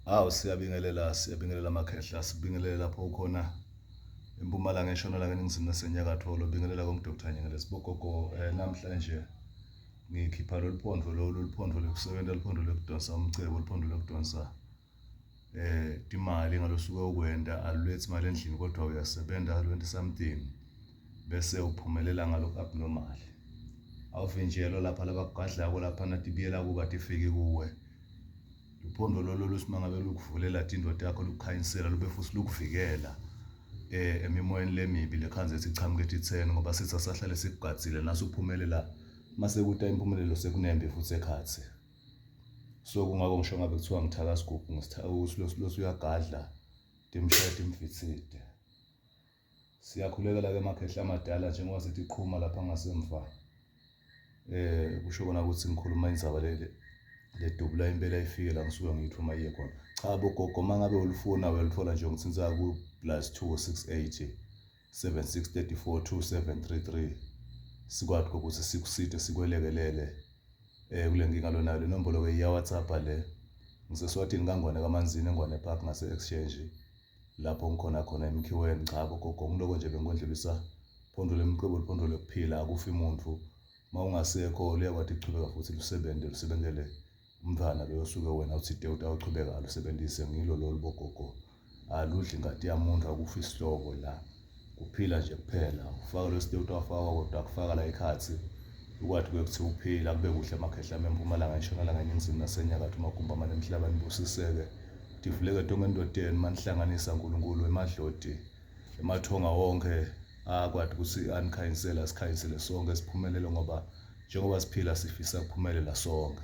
Siyabingelela makhehla, sibingelela lapho ukhona eMpumalanga, eNtshonalanga, eNingizimu naseNyakatho. Bingelela Dr. Nyengelesi Bogogo. Namhlanje ngikhipha lolu phondo lokusebenta, luphondo lokudonsa umcebo, luphondo lokudonsa timali ngalosuke ukwenda. Alulethi imali endlini kodwa uyasebenza, alwenza something bese uphumelela ngalokhu abnormal. Awuvinjelwa lapha labakugadlako lapha natibiyela kuba tifiki kuwe. Luphondo lolo lusimangabe lukuvulela tinto takho, lukukhanyisela, lube futhi lukuvikela emimoyeni lemibi lekhanze ethi chamuke ethi 10 ngoba sithi asahlale sikugadzile nasuphumelela mase kuta impumelelo sekunembe futhi ekhatsi. So kungako ngisho ngabe kuthiwa ngithaka sigubhu ngisithaka uyagadla timshaya timfitsite. Siyakhulekela ke makhehla amadala njengoba sithi iqhuma lapha ngasemva. Kusho kona ukuthi ngikhuluma indzaba ledubula impela ifike la ngisuka ngiyithuma iye khona. Cha bogogo, mangabe ulifuna uyalithola nje ngithinta ku +2 680 7634 2733. Sikwazi ukuthi sikuside sikwelekelele kule nkinga lonayo. Le nombolo ke iya WhatsApp le. Ngiseswatini kaNgwane kaManzini, eNgwane Park ngase exchange lapho ngikhona khona emkhiweni. Cha bogogo, ngiloko nje bengikondlulisa phondo lemicebo, liphondo lokuphila. Akufi umuntu mawungasekho liyakwazi ukuchubeka futhi lusebenzele umntwana lo osuke wena uthi utawuchubeka lusebenzise. Ngilo lolu bogogo, aludli ingadi yamuntu, akufi isihlobo la, kuphila nje kuphela. Ufaka lo state wafaka kodwa akufaka la ekhathi ukwathi ukuthi uphila kube kuhle makhehla eMpumalanga, eNtshonalanga, eNingizimu naseNyakatho. Magumba amane emhlaba nibusiseke, tivuleke tonke endodeni manihlanganisa uNkulunkulu, emadloti emathonga wonke akwazi ukuthi anikhanyisela, sikhanyisele sonke siphumelele ngoba njengoba siphila sifisa kuphumelela sonke.